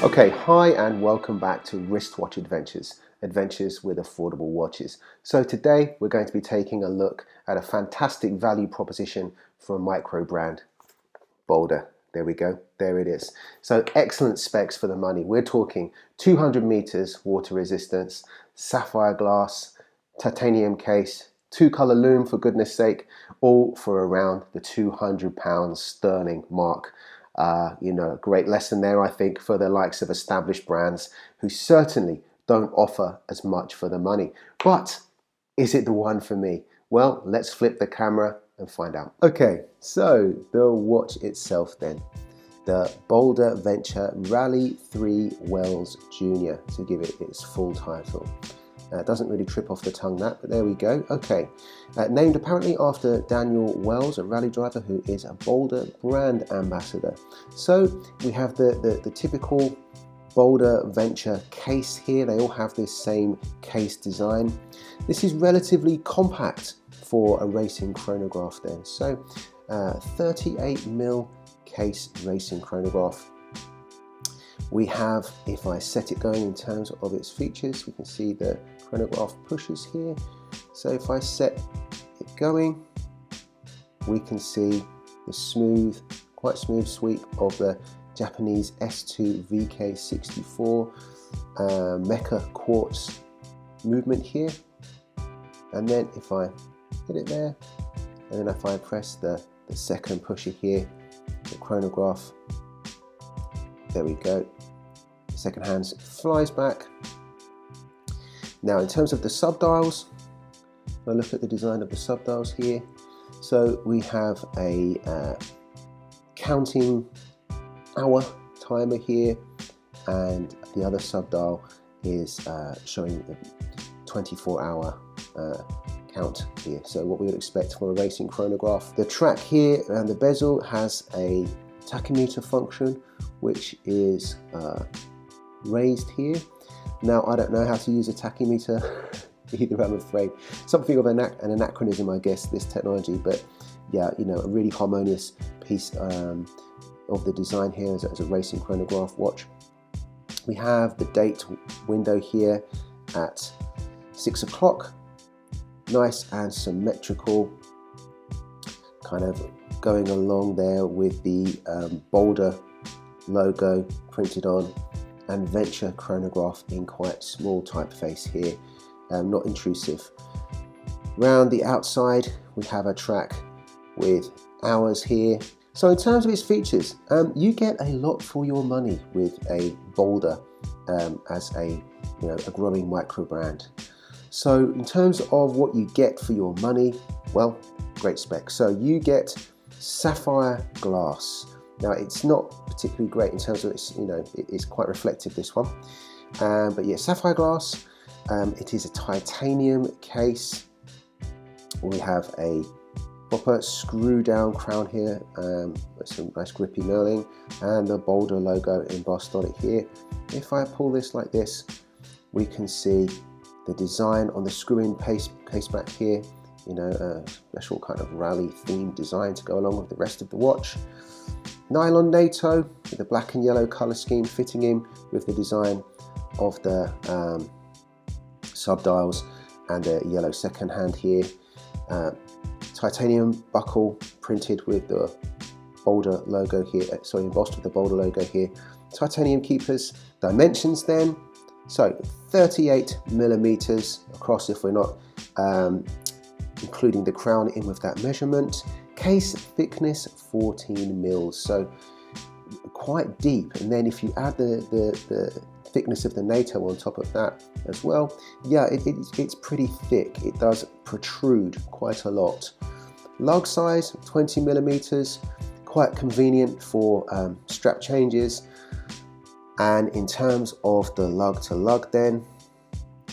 Okay, hi and welcome back to Wristwatch Adventures, adventures with affordable watches. So today we're going to be taking a look at a fantastic value proposition for a micro brand, Boldr. There we go, there it is. So excellent specs for the money. We're talking 200 meters water resistance, sapphire glass, titanium case, 2-color lume for goodness sake, all for around the £200 sterling mark. A great lesson there, I think, for the likes of established brands who certainly don't offer as much for the money. But is it the one for me? Well, let's flip the camera and find out. Okay, so the watch itself then. The Boldr Venture Rally 3 Wells Jr., to give it its full title. It doesn't really trip off the tongue, that, but there we go. Okay, named apparently after Daniel Wells, a rally driver who is a Boldr brand ambassador. So we have the typical Boldr Venture case here. They all have this same case design. This is relatively compact for a racing chronograph then. So 38mm case racing chronograph. We have, if I set it going in terms of its features, we can see the chronograph pushes here. So if I set it going, we can see the quite smooth sweep of the Japanese S2 VK64 Mecha quartz movement here. And then if I hit it there, and then if I press the second pusher here, the chronograph, there we go, the second hand flies back. Now in terms of the subdials, if I look at the design of the subdials here, so we have a counting hour timer here, and the other subdial is showing the 24-hour count here. So what we would expect from a racing chronograph. The track here and the bezel has a tachymeter function, which is raised here. Now I don't know how to use a tachymeter either, I'm afraid. Something of an anachronism, I guess, this technology, but yeah, a really harmonious piece of the design here as a racing chronograph watch. We have the date window here at 6 o'clock, nice and symmetrical, kind of going along there with the Boldr logo printed on, and Venture chronograph in quite small typeface here, not intrusive. Round the outside we have a track with hours here. So in terms of its features, you get a lot for your money with a Boldr as a growing micro brand. So in terms of what you get for your money, well, great spec. So you get sapphire glass. Now it's not particularly great in terms of its, it's quite reflective, this one. But yeah, sapphire glass. It is a titanium case. We have a proper screw down crown here with some nice grippy knurling, and the Boldr logo embossed on it here. If I pull this like this, we can see the design on the screw-in case back here, a special kind of rally themed design to go along with the rest of the watch. Nylon NATO with the black and yellow color scheme fitting in with the design of the subdials and the yellow second hand here. Titanium buckle printed with the Boldr logo here, embossed with the Boldr logo here. Titanium keepers. Dimensions then, so 38mm across if we're not including the crown in with that measurement. Case thickness 14 mils, so quite deep. And then if you add the thickness of the NATO on top of that as well, yeah, it's pretty thick. It does protrude quite a lot. Lug size 20mm, quite convenient for strap changes. And in terms of the lug to lug then,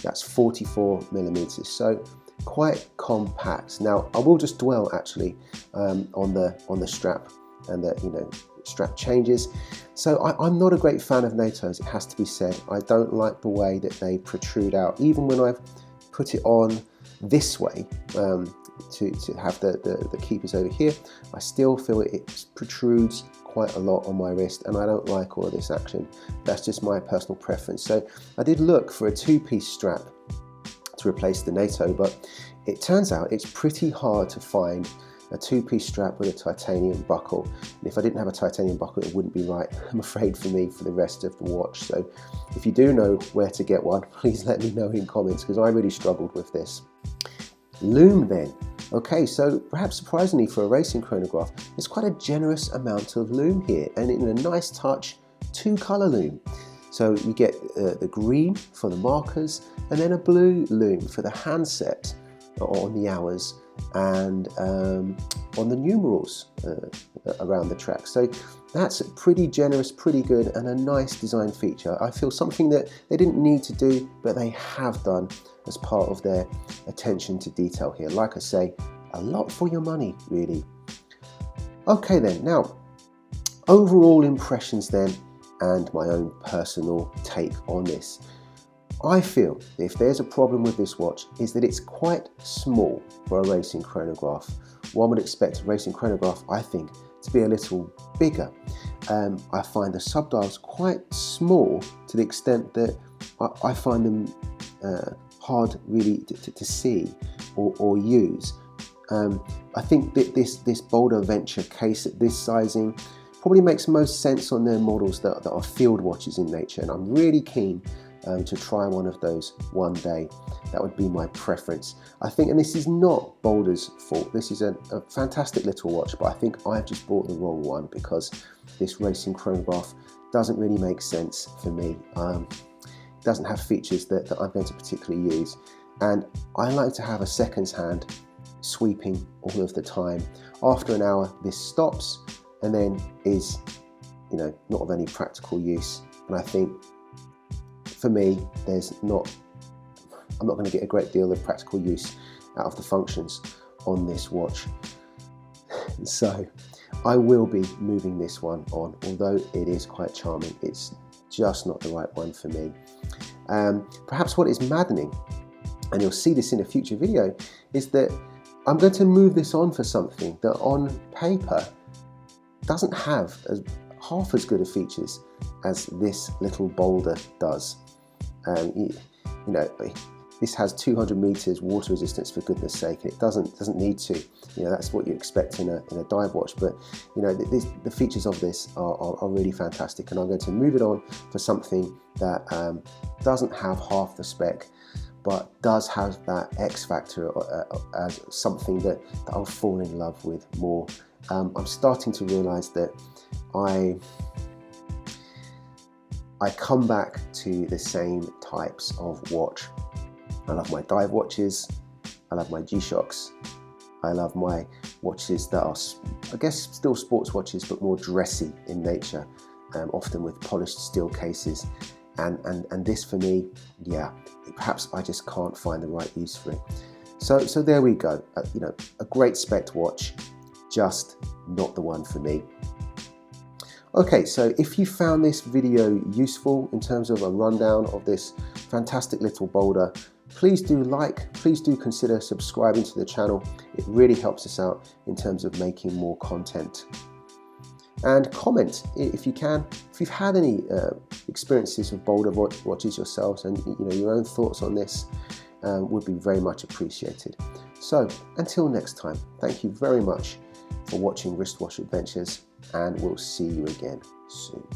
that's 44mm, so quite compact. Now I will just dwell actually on the strap and the strap changes. So I'm not a great fan of NATOs, it has to be said. I don't like the way that they protrude out. Even when I've put it on this way to have the keepers over here, I still feel it protrudes quite a lot on my wrist, and I don't like all of this action. That's just my personal preference. So I did look for a two-piece strap to replace the NATO, but it turns out it's pretty hard to find a two-piece strap with a titanium buckle. And if I didn't have a titanium buckle, it wouldn't be right, I'm afraid, for me for the rest of the watch. So if you do know where to get one, please let me know in comments, because I really struggled with this. Loom then. Okay, so perhaps surprisingly for a racing chronograph, there's quite a generous amount of loom here, and in a nice touch, 2-color loom. So you get the green for the markers, and then a blue loom for the handset on the hours, and on the numerals around the track. So that's pretty generous, pretty good, and a nice design feature. I feel something that they didn't need to do, but they have done as part of their attention to detail here. Like I say, a lot for your money, really. Okay then, now overall impressions then, and my own personal take on this. I feel if there's a problem with this watch is that it's quite small for a racing chronograph. One would expect a racing chronograph, I think, to be a little bigger. I find the subdials quite small to the extent that I find them hard really to see or use. I think that this Boldr Venture case at this sizing probably makes most sense on their models that are field watches in nature, and I'm really keen to try one of those one day. That would be my preference. I think, and this is not Boldr's fault, this is a fantastic little watch, but I think I've just bought the wrong one because this racing chronograph doesn't really make sense for me. It doesn't have features that I'm going to particularly use, and I like to have a seconds hand sweeping all of the time. After an hour this stops and then is, you know, not of any practical use, and I think for me, I'm not going to get a great deal of practical use out of the functions on this watch. So I will be moving this one on, although it is quite charming. It's just not the right one for me. Perhaps what is maddening, and you'll see this in a future video, is that I'm going to move this on for something that on paper doesn't have half as good of features as this little Boldr does. You know, this has 200 meters water resistance, for goodness sake. It doesn't need to. You know, that's what you expect in a dive watch. But you know, the features of this are really fantastic, and I'm going to move it on for something that doesn't have half the spec, but does have that X factor as something that I'll fall in love with more. I'm starting to realize that I come back to the same types of watch. I love my dive watches, I love my G-Shocks, I love my watches that are, I guess, still sports watches, but more dressy in nature, often with polished steel cases. And this for me, yeah, perhaps I just can't find the right use for it. So there we go. You know, a great spec watch, just not the one for me. Okay, so if you found this video useful in terms of a rundown of this fantastic little Boldr, please do like, please do consider subscribing to the channel. It really helps us out in terms of making more content. And comment if you can, if you've had any experiences with Boldr watches yourselves, and you know, your own thoughts on this would be very much appreciated. So until next time, thank you very much for watching Wristwatch Adventures, and we'll see you again soon.